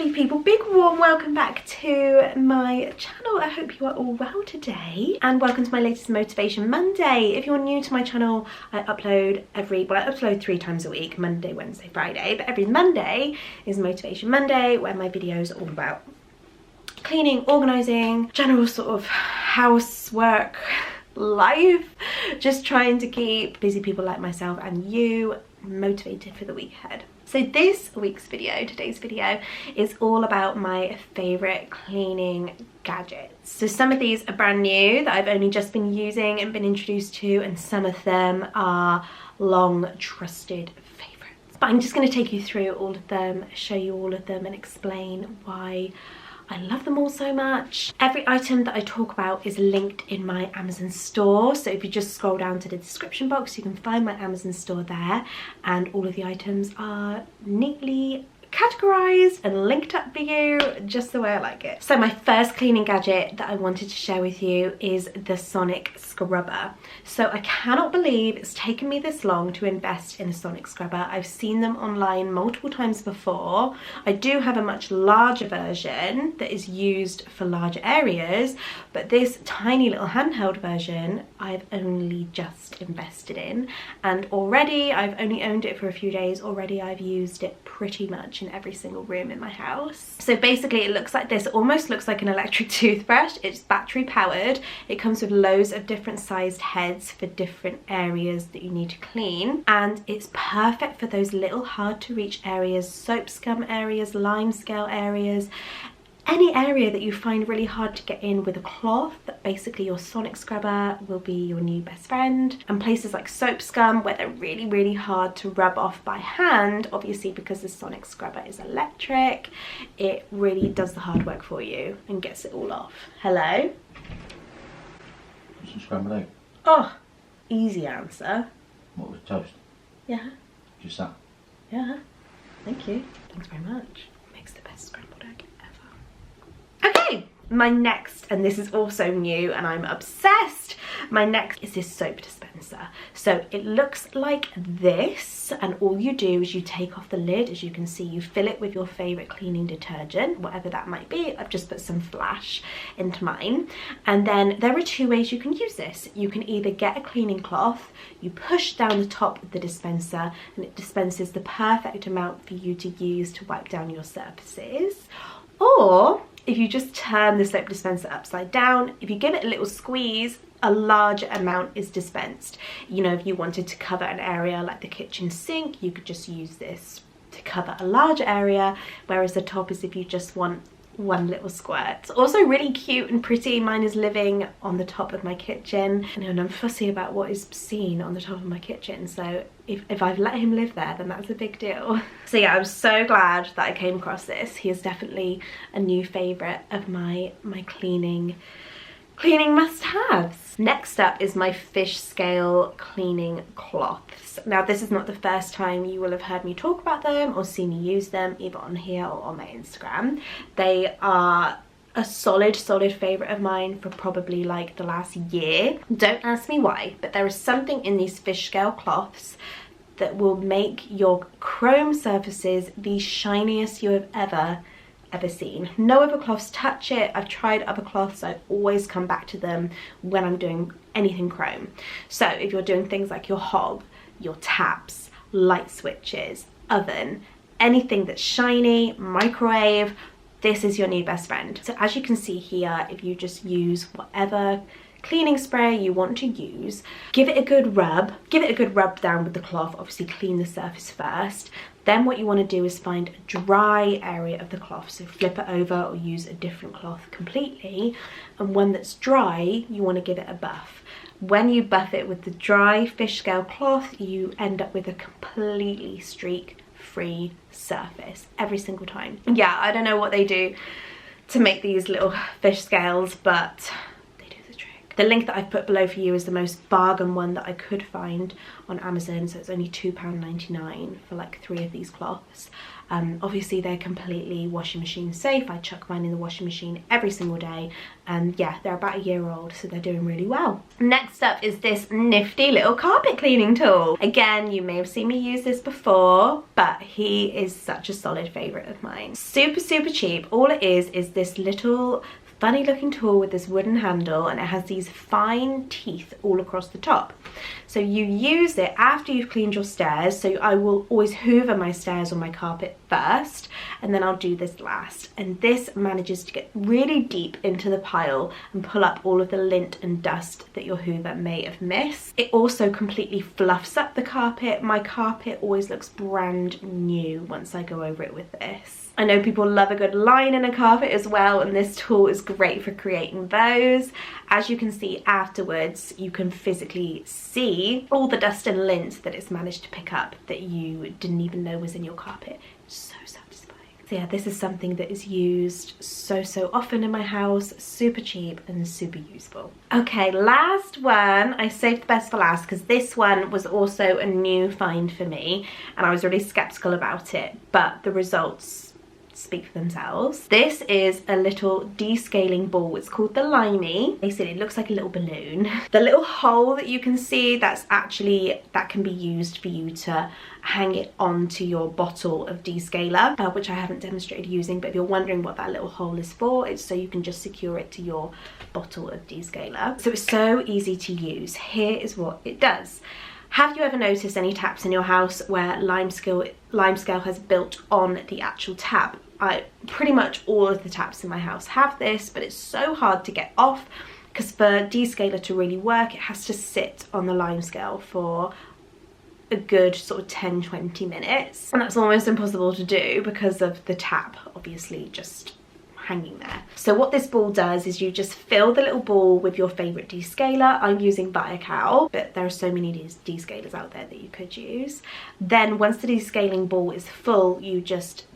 lovely people, big warm welcome back to my channel. I hope you are all well today and welcome to my latest Motivation Monday. If you're new to my channel, I upload I upload 3 times a week, Monday, Wednesday, Friday, but every Monday is Motivation Monday where my videos are all about cleaning, organising, general sort of housework life, just trying to keep busy people like myself and you motivated for the week ahead. So this week's video, today's video, is all about my favourite cleaning gadgets. So some of these are brand new that I've only just been using and been introduced to, and some of them are long trusted favourites. But I'm just going to take you through all of them, show you all of them and explain why I love them all so much. Every item that I talk about is linked in my Amazon store, so if you just scroll down to the description box you can find my Amazon store there, and all of the items are neatly categorized and linked up for you just the way I like it. So my first cleaning gadget that I wanted to share with you is the Sonic scrubber. So I cannot believe it's taken me this long to invest in a Sonic scrubber. I've seen them online multiple times before. I do have a much larger version that is used for larger areas, but this tiny little handheld version I've only just invested in, and already I've only owned it for a few days. Already I've used it pretty much in every single room in my house. So basically it looks like this. It almost looks like an electric toothbrush. It's battery powered. It comes with loads of different sized heads for different areas that you need to clean, and it's perfect for those little hard to reach areas, soap scum areas, lime scale areas, any area that you find really hard to get in with a cloth. Basically your Sonic scrubber will be your new best friend. And places like soap scum where they're really hard to rub off by hand, obviously because the Sonic scrubber is electric, it really does the hard work for you and gets it all off. Hello? Some scrambled egg. Oh, easy answer. What was toast? Yeah. Just that? Yeah. Thank you. Thanks very much. Makes the best scrambled egg ever. Okay, my next, and this is also new and I'm obsessed, my next is this soap dispenser. So it looks like this, and all you do is you take off the lid. As you can see, you fill it with your favourite cleaning detergent, whatever that might be. I've just put some Flash into mine. And then there are 2 ways you can use this. You can either get a cleaning cloth, you push down the top of the dispenser and it dispenses the perfect amount for you to use to wipe down your surfaces. Or if you just turn the soap dispenser upside down, if you give it a little squeeze, a larger amount is dispensed. You know, if you wanted to cover an area like the kitchen sink, you could just use this to cover a larger area, whereas the top is if you just want one little squirt. It's also really cute and pretty. Mine is living on the top of my kitchen, and I'm fussy about what is seen on the top of my kitchen, so if I've let him live there, then that's a big deal. So yeah, I'm so glad that I came across this. He is definitely a new favourite of my cleaning must-haves. Next up is my fish scale cleaning cloths. Now this is not the first time you will have heard me talk about them or seen me use them, either on here or on my Instagram. They are a solid favourite of mine for probably like the last year. Don't ask me why, but there is something in these fish scale cloths that will make your chrome surfaces the shiniest you have ever seen. No other cloths touch it. I've tried other cloths, I always come back to them when I'm doing anything chrome. So if you're doing things like your hob, your taps, light switches, oven, anything that's shiny, microwave, this is your new best friend. So as you can see here, if you just use whatever cleaning spray you want to use, give it a good rub down with the cloth. Obviously clean the surface first. Then what you want to do is find a dry area of the cloth, so flip it over or use a different cloth completely, and one that's dry you want to give it a buff. When you buff it with the dry fish scale cloth, you end up with a completely streak free surface every single time. Yeah, I don't know what they do to make these little fish scales, but the link that I've put below for you is the most bargain one that I could find on Amazon, so it's only £2.99 for like 3 of these cloths. Obviously they're completely washing machine safe. I chuck mine in the washing machine every single day, and yeah, they're about a year old, so they're doing really well. Next up is this nifty little carpet cleaning tool. Again, you may have seen me use this before, but he is such a solid favorite of mine. Super cheap. All it is this little funny looking tool with this wooden handle, and it has these fine teeth all across the top. So you use it after you've cleaned your stairs. So I will always hoover my stairs or my carpet first, and then I'll do this last. And this manages to get really deep into the pile and pull up all of the lint and dust that your hoover may have missed. It also completely fluffs up the carpet. My carpet always looks brand new once I go over it with this. I know people love a good line in a carpet as well, and this tool is great for creating those. As you can see afterwards, you can physically see all the dust and lint that it's managed to pick up that you didn't even know was in your carpet. So satisfying. So yeah, this is something that is used so often in my house, super cheap and super useful. Okay, last one. I saved the best for last because this one was also a new find for me, and I was really skeptical about it, but the results speak for themselves. This is a little descaling ball. It's called the Limey. Basically, it looks like a little balloon. The little hole that you can see, that can be used for you to hang it onto your bottle of descaler, which I haven't demonstrated using, but if you're wondering what that little hole is for, it's so you can just secure it to your bottle of descaler. So it's so easy to use. Here is what it does. Have you ever noticed any taps in your house where limescale has built on the actual tap? Pretty much all of the taps in my house have this, but it's so hard to get off because for descaler to really work, it has to sit on the limescale for a good sort of 10-20 minutes, and that's almost impossible to do because of the tap obviously just hanging there. So what this ball does is you just fill the little ball with your favorite descaler. I'm using Biocal, but there are so many descalers out there that you could use. Then once the descaling ball is full, you just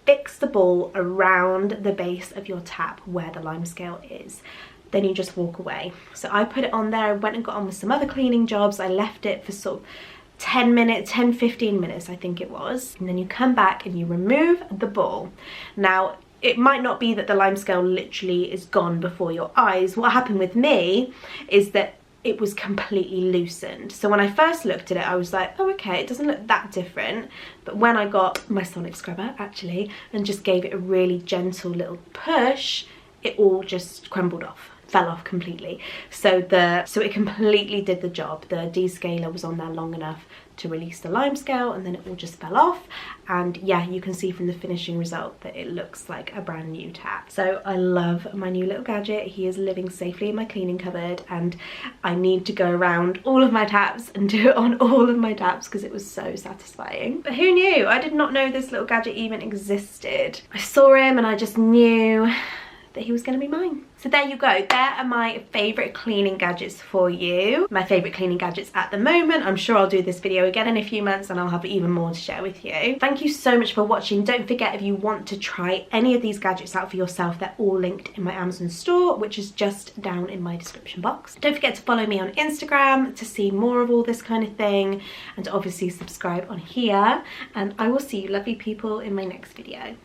fix the ball around the base of your tap where the limescale is. Then you just walk away. So I put it on there, went and got on with some other cleaning jobs. I left it for sort of 10 minutes, 10-15 minutes I think it was. And then you come back and you remove the ball. Now, it might not be that the limescale literally is gone before your eyes. What happened with me is that it was completely loosened. So when I first looked at it, I was like, oh, okay, it doesn't look that different. But when I got my sonic scrubber, actually, and just gave it a really gentle little push, it all just crumbled off, fell off completely. So it completely did the job. The descaler was on there long enough to release the limescale, and then it all just fell off. And yeah, you can see from the finishing result that it looks like a brand new tap. So I love my new little gadget. He is living safely in my cleaning cupboard, and I need to go around all of my taps and do it on all of my taps because it was so satisfying. But who knew? I did not know this little gadget even existed. I saw him and I just knew that he was going to be mine. So there you go. There are my favourite cleaning gadgets for you. My favourite cleaning gadgets at the moment. I'm sure I'll do this video again in a few months and I'll have even more to share with you. Thank you so much for watching. Don't forget, if you want to try any of these gadgets out for yourself, they're all linked in my Amazon store, which is just down in my description box. Don't forget to follow me on Instagram to see more of all this kind of thing, and to obviously subscribe on here. And I will see you lovely people in my next video.